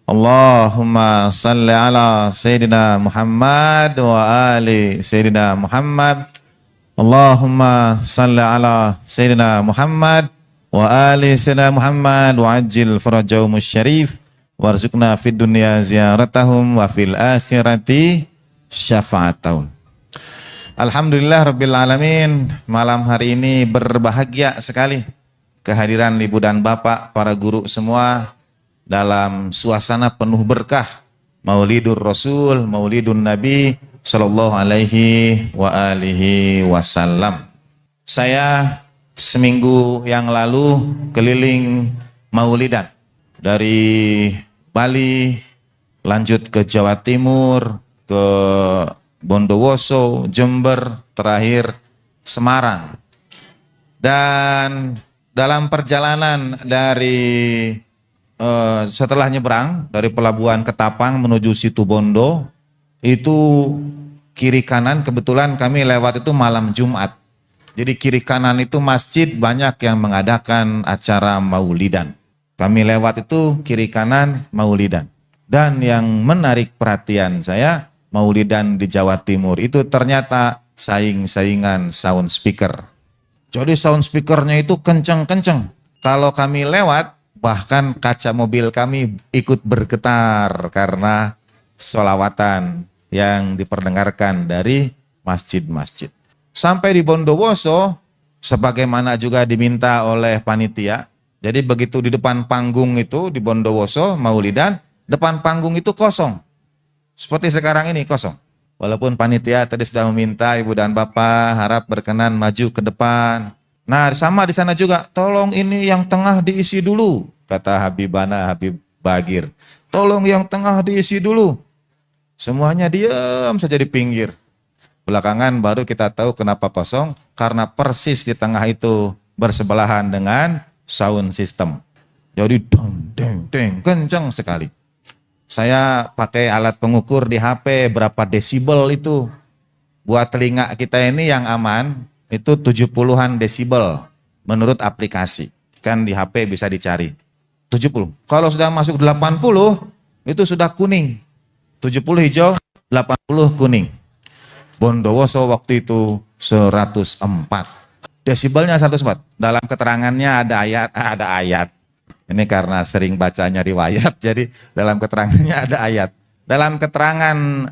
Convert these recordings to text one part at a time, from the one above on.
Allahumma salli ala Sayyidina Muhammad wa ali Sayyidina Muhammad. Allahumma salli ala Sayyidina Muhammad wa ali Sayyidina Muhammad wa ajil farajahum syarif warzuqna fid dunya ziyaratahum wa fil akhirati syafa'atahum. Alhamdulillah Rabbil Alamin, malam hari ini berbahagia sekali kehadiran Ibu dan Bapak, para guru semua dalam suasana penuh berkah Maulidur Rasul, Maulidun Nabi Sallallahu Alaihi wa alihi wasallam. Saya seminggu yang lalu keliling Maulidan dari Bali, lanjut ke Jawa Timur, ke Bondowoso, Jember, terakhir Semarang. Dan dalam perjalanan dari setelah nyebrang dari pelabuhan Ketapang menuju Situbondo, itu kiri kanan kebetulan kami lewat itu malam Jumat. Jadi kiri kanan itu masjid banyak yang mengadakan acara maulidan. Kami lewat itu kiri kanan maulidan. Dan yang menarik perhatian saya, maulidan di Jawa Timur itu ternyata saing-saingan sound speaker. Jadi sound speakernya itu kenceng-kenceng. Kalau kami lewat, bahkan kaca mobil kami ikut bergetar karena sholawatan yang diperdengarkan dari masjid-masjid. Sampai di Bondowoso, sebagaimana juga diminta oleh panitia, jadi begitu di depan panggung itu di Bondowoso, Maulidan, depan panggung itu kosong. Seperti sekarang ini kosong. Walaupun panitia tadi sudah meminta Ibu dan Bapak harap berkenan maju ke depan. Nah sama di sana juga, tolong ini yang tengah diisi dulu, kata Habibana Habib Bagir. Tolong yang tengah diisi dulu. Semuanya diam saja di pinggir. Belakangan baru kita tahu kenapa kosong, karena persis di tengah itu bersebelahan dengan sound system. Jadi dong, deng, deng, kencang sekali. Saya pakai alat pengukur di HP berapa desibel itu. Buat telinga kita ini yang aman, itu 70-an desibel menurut aplikasi. Kan di HP bisa dicari. 70. Kalau sudah masuk 80, itu sudah kuning. 70 hijau, 80 kuning. Bondowoso waktu itu 104. Desibelnya 104. Dalam keterangannya ada ayat. Ini karena sering bacanya riwayat, jadi dalam keterangannya ada ayat. Dalam keterangan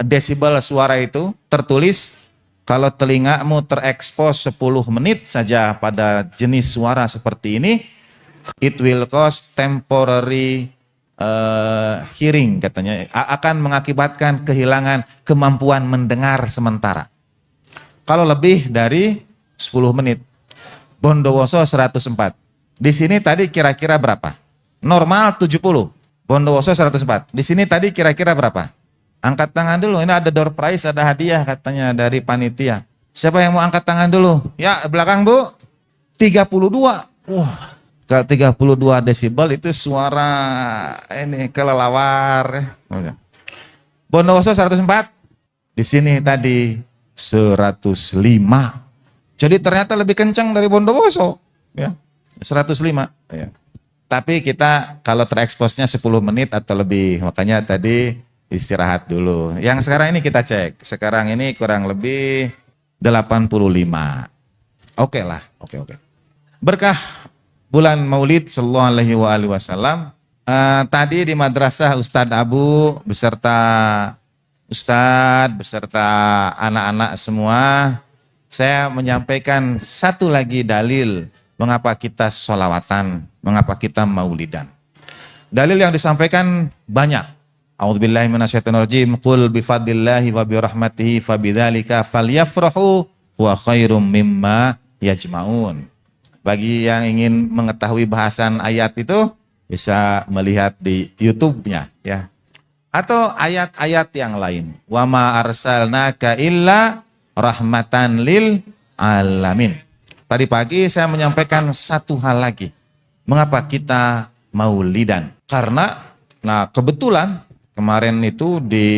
desibel suara itu tertulis, kalau telingamu terekspos 10 menit saja pada jenis suara seperti ini, it will cause temporary hearing, katanya, akan mengakibatkan kehilangan kemampuan mendengar sementara. Kalau lebih dari 10 menit, Bondowoso 104. Di sini tadi kira-kira berapa? Normal 70, Bondowoso 104. Di sini tadi kira-kira berapa? Angkat tangan dulu, ini ada door prize, ada hadiah katanya dari panitia. Siapa yang mau angkat tangan dulu? Ya, belakang Bu. 32. Kalau 32 desibel itu suara ini kelelawar. Bondowoso 104. Di sini tadi 105. Jadi ternyata lebih kencang dari Bondowoso, ya. 105, ya. Tapi kita kalau tereksposnya 10 menit atau lebih, makanya tadi istirahat dulu. Yang sekarang ini kita cek, sekarang ini kurang lebih 85. Oke lah, oke. Berkah bulan Maulid Sallallahu Alaihi Wasallam. Tadi di madrasah Ustadz Abu beserta anak-anak semua, saya menyampaikan satu lagi dalil mengapa kita sholawatan, mengapa kita maulidan. Dalil yang disampaikan banyak. A'udzubillahi minasyaitonirrajim. Qul bifadlillahi wa birahmatihi fabidzalika falyafrahu huwa khairum mimma yajma'un. Bagi yang ingin mengetahui bahasan ayat itu bisa melihat di YouTube-nya, ya. Atau ayat-ayat yang lain. Wa ma arsalnaka illa rahmatan lil alamin. Tadi pagi saya menyampaikan satu hal lagi. Mengapa kita maulidan? Karena, kebetulan kemarin itu di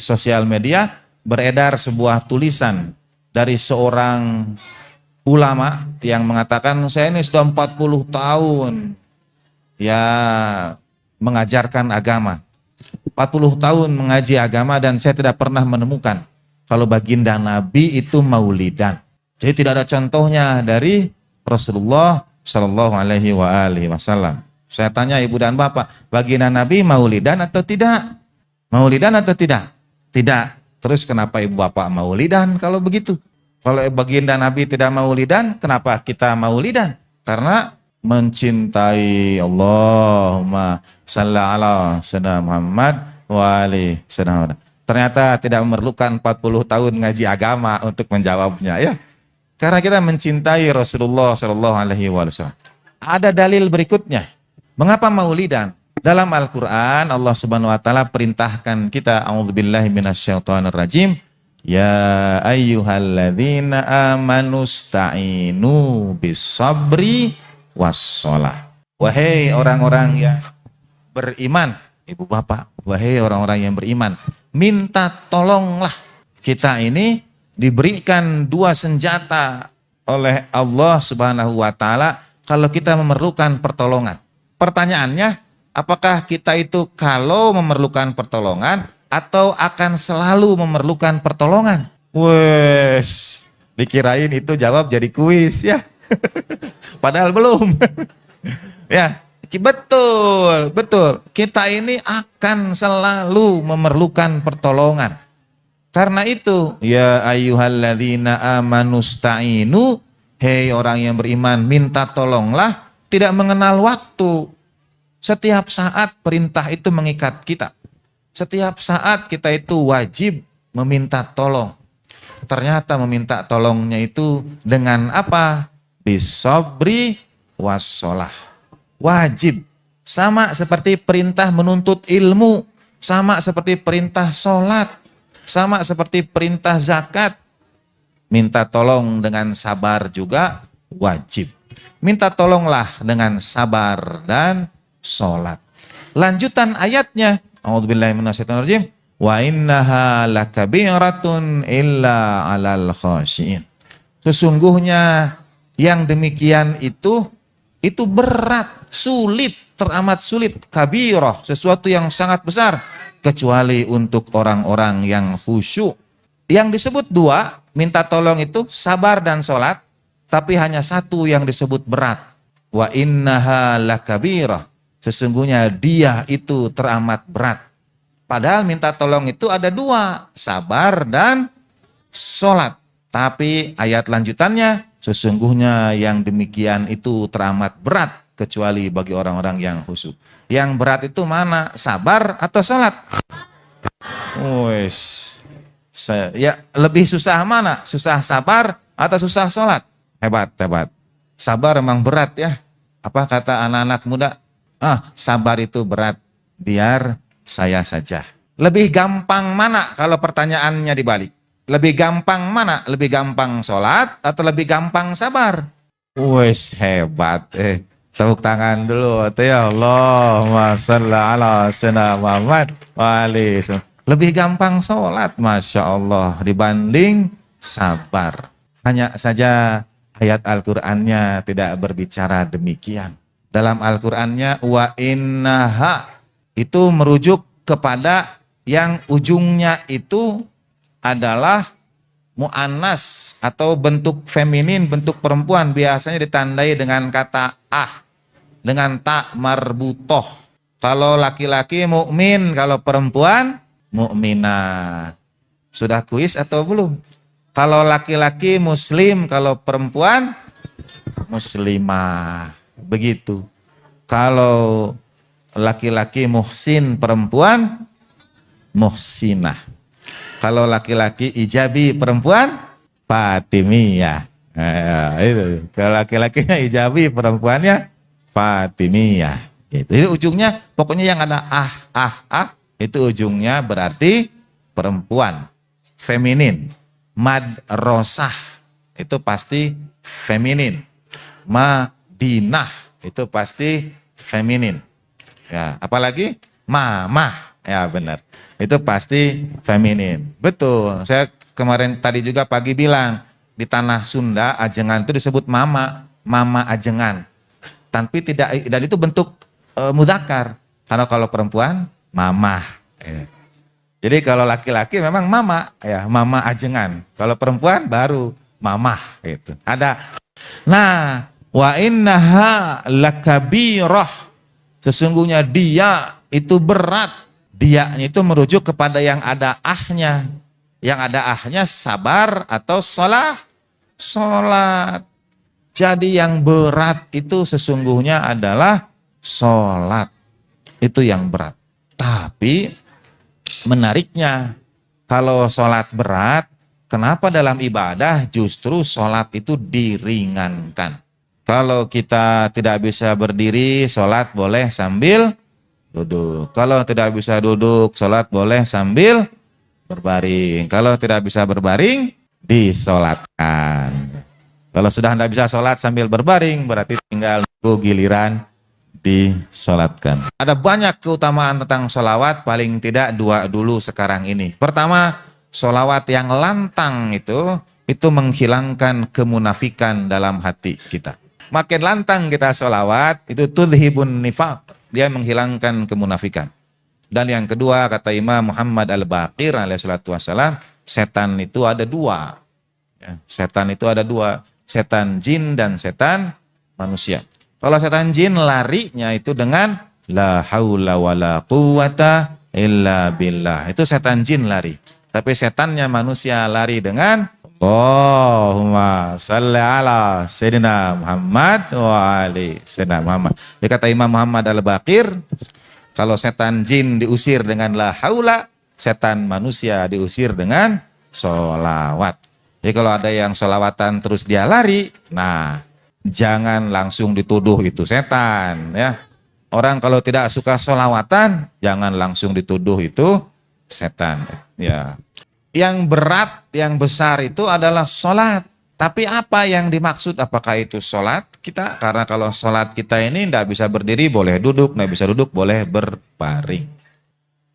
sosial media beredar sebuah tulisan dari seorang ulama yang mengatakan, saya ini sudah 40 tahun. Ya, mengajarkan agama. 40 tahun mengaji agama dan saya tidak pernah menemukan kalau baginda Nabi itu maulidan. Jadi tidak ada contohnya dari Rasulullah Shallallahu Alaihi Wasallam. Saya tanya ibu dan bapak, baginda Nabi maulidan atau tidak? Maulidan atau tidak? Tidak. Terus kenapa ibu bapak maulidan kalau begitu? Kalau baginda Nabi tidak maulidan, kenapa kita maulidan? Karena mencintai Allahumma salli ala sayyidina Muhammad wa ali sayyidina Muhammad. Ternyata tidak memerlukan 40 tahun ngaji agama untuk menjawabnya ya. Karena kita mencintai Rasulullah Shallallahu Alaihi Wasallam. Ada dalil berikutnya. Mengapa maulidan? Dalam Al-Quran Allah Subhanahu Wa Taala perintahkan kita, a'udzubillahi minasyaitonirrajim, ya ayyuhalladzina amanu sta'inu bis-sabri was-shalah. Wahai orang-orang yang beriman, ibu bapak, wahai orang-orang yang beriman, minta tolonglah. Kita ini diberikan dua senjata oleh Allah Subhanahu Wa Taala kalau kita memerlukan pertolongan. Pertanyaannya, apakah kita itu kalau memerlukan pertolongan atau akan selalu memerlukan pertolongan? Wes, dikirain itu jawab jadi kuis ya. Padahal belum. Ya, betul. Kita ini akan selalu memerlukan pertolongan. Karena itu, ya ayyuhalladzina amanusta'inu, hei orang yang beriman, minta tolonglah, tidak mengenal waktu. Setiap saat perintah itu mengikat kita. Setiap saat kita itu wajib meminta tolong. Ternyata meminta tolongnya itu dengan apa? Bisobri wassalah. Wajib. Sama seperti perintah menuntut ilmu. Sama seperti perintah sholat. Sama seperti perintah zakat. Minta tolong dengan sabar juga wajib. Minta tolonglah dengan sabar dan sholat. Lanjutan ayatnya, a'udzubillahi minasyaitonirrajim, wa innaha lakabiratun illa 'alal khashiin. Sesungguhnya yang demikian itu berat, sulit, teramat sulit, kabirah, sesuatu yang sangat besar, kecuali untuk orang-orang yang khusyuk. Yang disebut dua, minta tolong itu sabar dan sholat, tapi hanya satu yang disebut berat. Wa innaha lakabirah. Sesungguhnya dia itu teramat berat. Padahal minta tolong itu ada dua, sabar dan sholat. Tapi ayat lanjutannya, sesungguhnya yang demikian itu teramat berat, kecuali bagi orang-orang yang khusyuk. Yang berat itu mana? Sabar atau sholat? Wes, ya lebih susah mana? Susah sabar atau susah sholat? Hebat. Sabar emang berat ya. Apa kata anak-anak muda? Sabar itu berat, biar saya saja. Lebih gampang mana kalau pertanyaannya dibalik? Lebih gampang mana? Lebih gampang sholat atau lebih gampang sabar? Wes hebat. Tepuk tangan dulu. Ya Allahumma shalli ala sayyidina Muhammad wa ali. Lebih gampang sholat, Masya Allah, dibanding sabar. Hanya saja ayat Al-Qur'annya tidak berbicara demikian. Dalam Al-Qur'annya wa innaha itu merujuk kepada yang ujungnya itu adalah mu'annas atau bentuk feminin, bentuk perempuan, biasanya ditandai dengan kata dengan ta marbutoh. Kalau laki-laki mukmin, kalau perempuan mukminah. Sudah kuis atau belum? Kalau laki-laki muslim, kalau perempuan muslimah. Begitu. Kalau laki-laki muhsin, perempuan muhsinah. Kalau laki-laki ijabi, perempuan fatimiyah. Itu. Kalau laki-lakinya ijabi, perempuannya fatimiyah. Gitu. Jadi ujungnya pokoknya yang ada itu ujungnya berarti perempuan, feminin. Madrosah itu pasti feminin. Madinah itu pasti feminin. Ya, apalagi mamah, ya benar. Itu pasti feminin. Betul. Saya kemarin tadi juga pagi bilang di tanah Sunda ajengan itu disebut mama ajengan. Tapi tidak, dan itu bentuk mudzakkar. Karena kalau perempuan, mamah. Ya. Jadi kalau laki-laki memang mama, ya mama ajengan. Kalau perempuan baru mamah gitu. Ada. Nah, wa innaha lakabirah. Sesungguhnya dia itu berat. Dianya itu merujuk kepada yang ada ahnya. Yang ada ahnya sabar atau sholat. Jadi yang berat itu sesungguhnya adalah sholat. Itu yang berat. Tapi menariknya, kalau sholat berat, kenapa dalam ibadah justru sholat itu diringankan? Kalau kita tidak bisa berdiri, sholat boleh sambil duduk. Kalau tidak bisa duduk, sholat boleh sambil berbaring. Kalau tidak bisa berbaring, disolatkan. Kalau sudah tidak bisa sholat sambil berbaring, berarti tinggal nunggu giliran disolatkan. Ada banyak keutamaan tentang sholawat, paling tidak dua dulu sekarang ini. Pertama, sholawat yang lantang itu menghilangkan kemunafikan dalam hati kita. Makin lantang kita sholawat, itu tudhibun nifaq, dia menghilangkan kemunafikan. Dan yang kedua, kata Imam Muhammad Al-Baqir alaihi salatu wassalam, setan itu ada dua. Ya, setan itu ada dua, setan jin dan setan manusia. Kalau setan jin larinya itu dengan la haula wala quwata illa billah. Itu setan jin lari. Tapi setannya manusia lari dengan Allahumma salli ala Sayyidina Muhammad wa ali Sayyidina Muhammad. Dia kata Imam Muhammad Al-Baqir, kalau setan jin diusir dengan la haula, setan manusia diusir dengan sholawat. Jadi kalau ada yang sholawatan terus dia lari, nah jangan langsung dituduh itu setan ya. Orang kalau tidak suka sholawatan, jangan langsung dituduh itu setan ya. Yang berat, yang besar itu adalah sholat. Tapi apa yang dimaksud? Apakah itu sholat kita? Karena kalau sholat kita ini tidak bisa berdiri, boleh duduk. Tidak bisa duduk, boleh berbaring.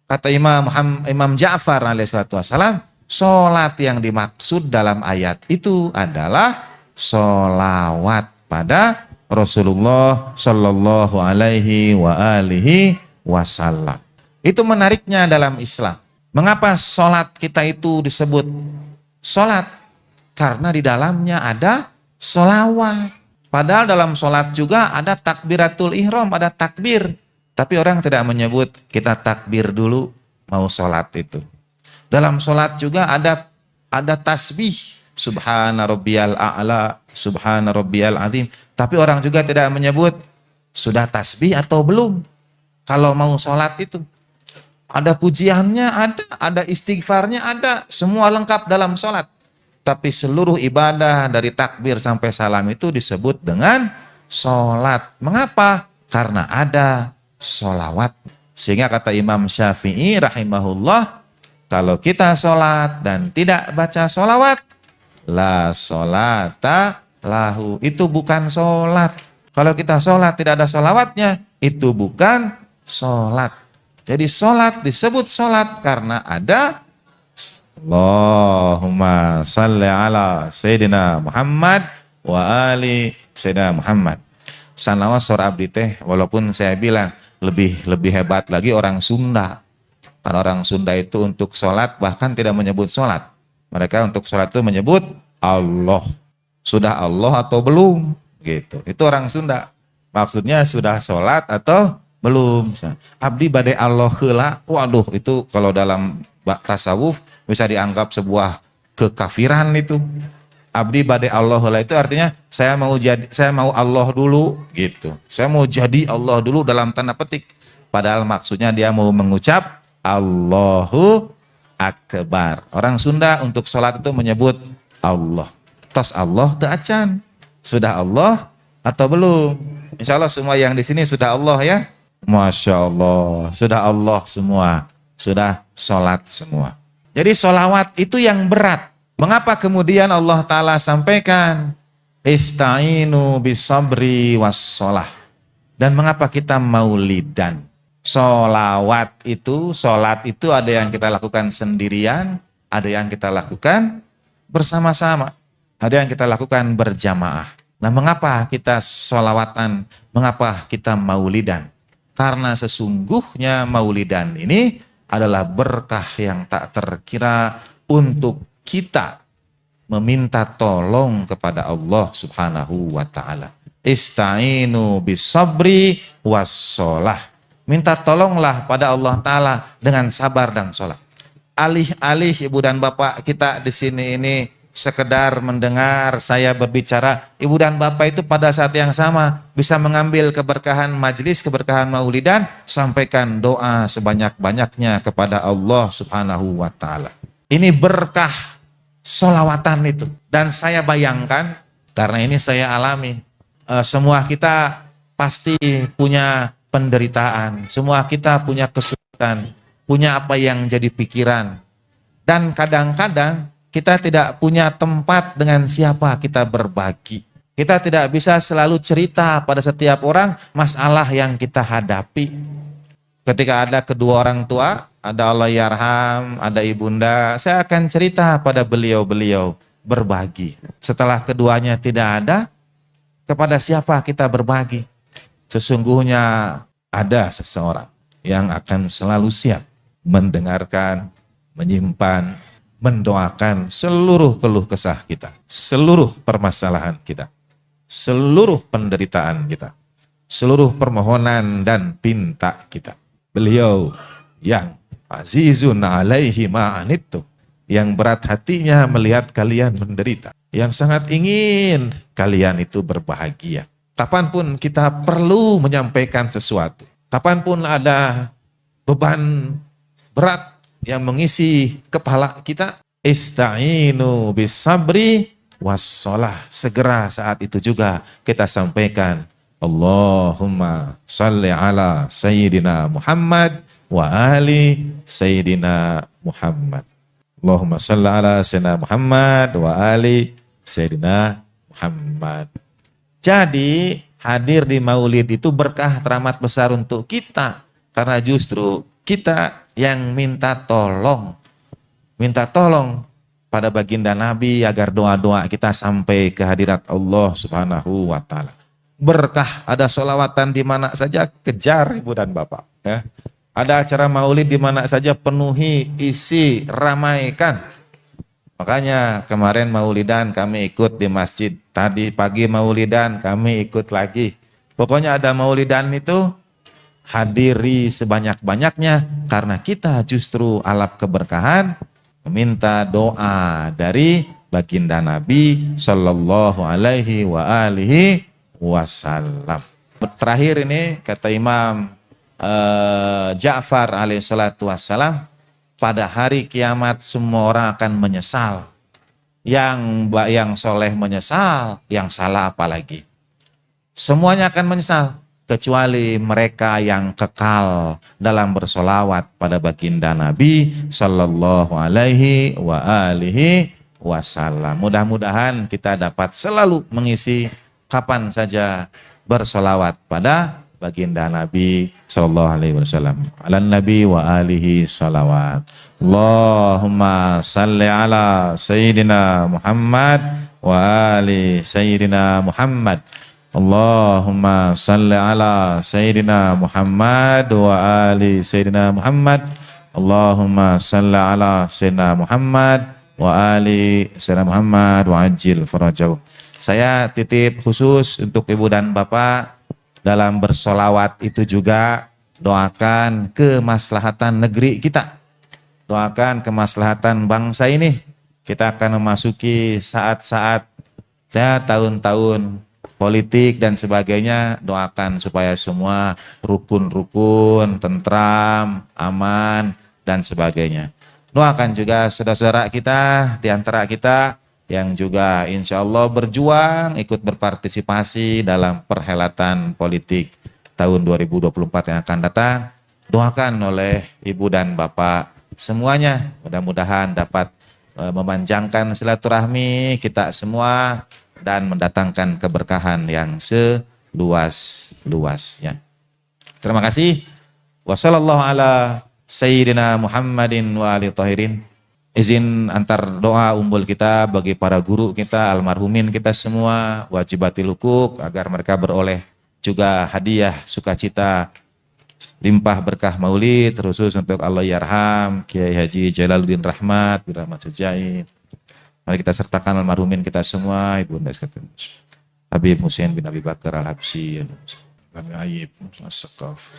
Kata Imam Ja'far alaihissalatu wassalam, sholat yang dimaksud dalam ayat itu adalah sholawat pada Rasulullah Shallallahu Alaihi Wasallam. Itu menariknya dalam Islam. Mengapa sholat kita itu disebut sholat? Karena di dalamnya ada sholawat. Padahal dalam sholat juga ada takbiratul ihram, ada takbir. Tapi orang tidak menyebut kita takbir dulu mau sholat itu. Dalam sholat juga ada tasbih. Subhana rabbiyal a'la, subhana rabbiyal azim. Tapi orang juga tidak menyebut sudah tasbih atau belum. Kalau mau sholat itu. Ada pujiannya, ada istighfarnya, ada. Semua lengkap dalam sholat. Tapi seluruh ibadah dari takbir sampai salam itu disebut dengan sholat. Mengapa? Karena ada sholawat. Sehingga kata Imam Syafi'i rahimahullah, kalau kita sholat dan tidak baca sholawat, la sholata lahu. Itu bukan sholat. Kalau kita sholat tidak ada sholawatnya, itu bukan sholat. Jadi sholat disebut sholat karena ada Allahumma salli ala Sayyidina Muhammad wa ali Sayyidina Muhammad. Sanawas sor abdi teh, walaupun saya bilang lebih hebat lagi orang Sunda. Karena orang Sunda itu untuk sholat bahkan tidak menyebut sholat. Mereka untuk sholat itu menyebut Allah. Sudah Allah atau belum? Gitu. Itu orang Sunda. Maksudnya sudah sholat atau belum. Abdi badai Allah heula. Waduh, itu kalau dalam tasawuf bisa dianggap sebuah kekafiran itu. Abdi badai Allah heula itu artinya saya mau Allah dulu gitu. Saya mau jadi Allah dulu dalam tanda petik. Padahal maksudnya dia mau mengucap Allahu Akbar. Orang Sunda untuk sholat itu menyebut Allah. Tos Allah teu acan. Sudah Allah atau belum? Insya Allah semua yang di sini sudah Allah ya. Masya Allah, sudah Allah semua, sudah sholat semua. Jadi sholawat itu yang berat. Mengapa kemudian Allah Ta'ala sampaikan Ista'inu bisabri wassholah. Dan mengapa kita maulidan? Sholat itu ada yang kita lakukan sendirian, ada yang kita lakukan bersama-sama, ada yang kita lakukan berjamaah. Nah, mengapa kita sholawatan? Mengapa kita maulidan? Karena sesungguhnya maulidan ini adalah berkah yang tak terkira untuk kita meminta tolong kepada Allah Subhanahu wa taala. Ista'inu bisabri wassalah. Minta tolonglah pada Allah taala dengan sabar dan sholat. Alih-alih ibu dan bapak kita di sini ini sekedar mendengar saya berbicara, ibu dan bapak itu pada saat yang sama bisa mengambil keberkahan majelis, keberkahan maulidan, sampaikan doa sebanyak-banyaknya kepada Allah Subhanahu wa taala. Ini berkah sholawatan itu. Dan saya bayangkan, karena ini saya alami, semua kita pasti punya penderitaan, semua kita punya kesulitan, punya apa yang jadi pikiran. Dan kadang-kadang kita tidak punya tempat dengan siapa kita berbagi. Kita tidak bisa selalu cerita pada setiap orang masalah yang kita hadapi. Ketika ada kedua orang tua, ada Allah yarham, ada ibunda, saya akan cerita pada beliau-beliau, berbagi. Setelah keduanya tidak ada, kepada siapa kita berbagi? Sesungguhnya ada seseorang yang akan selalu siap mendengarkan, menyimpan, mendoakan seluruh keluh kesah kita, seluruh permasalahan kita, seluruh penderitaan kita, seluruh permohonan dan pinta kita. Beliau yang azizun alaihi ma'anittum, yang berat hatinya melihat kalian menderita, yang sangat ingin kalian itu berbahagia. Kapanpun kita perlu menyampaikan sesuatu, kapanpun ada beban berat yang mengisi kepala kita, ista'inu bisabri wassalah. Segera saat itu juga kita sampaikan, Allahumma salli ala Sayyidina Muhammad wa ali Sayyidina Muhammad. Allahumma salli ala Sayyidina Muhammad wa ali Sayyidina Muhammad. Jadi hadir di maulid itu berkah teramat besar untuk kita. Karena justru kita yang minta tolong pada baginda Nabi agar doa-doa kita sampai ke hadirat Allah Subhanahu wa taala. Berkah ada sholawatan di mana saja, kejar ibu dan bapak. Ya. Ada acara maulid di mana saja, penuhi, isi, ramaikan. Makanya kemarin maulidan kami ikut di masjid. Tadi pagi maulidan kami ikut lagi. Pokoknya ada maulidan itu, hadiri sebanyak-banyaknya. Karena kita justru alap keberkahan, meminta doa dari baginda Nabi Sallallahu Alaihi wa alihi Wasallam. Terakhir ini kata Imam Ja'far alaihi salatu wassalam, pada hari kiamat semua orang akan menyesal. Yang soleh menyesal, yang salah apalagi. Semuanya akan menyesal, kecuali mereka yang kekal dalam bersolawat pada baginda Nabi Sallallahu Alaihi wa alihi Wasallam. Mudah-mudahan kita dapat selalu mengisi kapan saja bersolawat pada baginda Nabi Sallallahu Alaihi Wasallam. Ala Nabi wa alihi salawat. Allahumma salli ala Sayyidina Muhammad wa ali Sayyidina Muhammad. Allahumma salli ala Sayyidina Muhammad wa ali Sayyidina Muhammad. Allahumma salli ala Sayyidina Muhammad wa ali Sayyidina Muhammad wa ajil farajau. Saya titip khusus untuk ibu dan bapak dalam bersolawat itu juga doakan kemaslahatan negeri kita. Doakan kemaslahatan bangsa ini. Kita akan memasuki saat-saat tahun-tahun politik dan sebagainya. Doakan supaya semua rukun-rukun, tentram, aman dan sebagainya. Doakan juga saudara-saudara kita di antara kita yang juga insya Allah berjuang ikut berpartisipasi dalam perhelatan politik tahun 2024 yang akan datang. Doakan oleh ibu dan bapak semuanya, mudah-mudahan dapat memanjangkan silaturahmi kita semua dan mendatangkan keberkahan yang seluas-luasnya. Terima kasih. Wassallallahu ala Sayyidina Muhammadin wa alihi tahirin. Izin antar doa umbul kita bagi para guru kita, almarhumin kita semua, wajibatil hukuk, agar mereka beroleh juga hadiah sukacita limpah berkah maulid, khusus untuk Allah yarham Kiai Haji Jalaluddin Rahmat, Birahmat Sejaid. Mari kita sertakan almarhumin kita semua, Ibu Unda sekalian. Habib Hussein bin Abi Bakar Al-Habsyi, Kami Ayyib, As-Saqaf.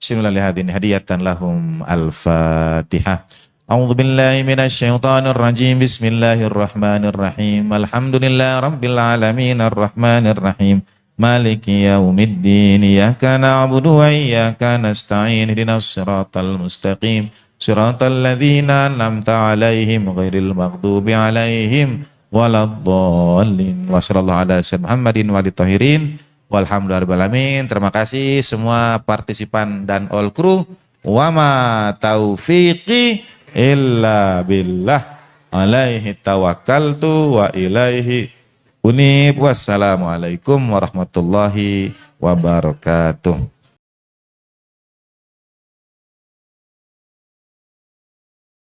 Bismillahirrahmanirrahim. Hadiyatan lahum Al-Fatihah. A'udzu billahi minasy syaithanir rajim. Bismillahirrahmanirrahim. Alhamdulillah rabbil alamin arrahmanir rahim. Maliki yaumiddin. Iyyaka na'budu wa iyyaka nasta'in. Ihdinas siratal mustaqim. Siratal ladzina an'amta 'alaihim ghairil maghdubi 'alaihim waladdallin. Wa sallallahu ala sayyidina Muhammadin wa alihi tahirin. Walhamdulillahirabbil alamin. Terima kasih semua partisipan dan all crew. Wa ma taufiqi illa billah. Alaihi tawakkaltu wa ilaihi unib. Wassalamualaikum warahmatullahi wabarakatuh.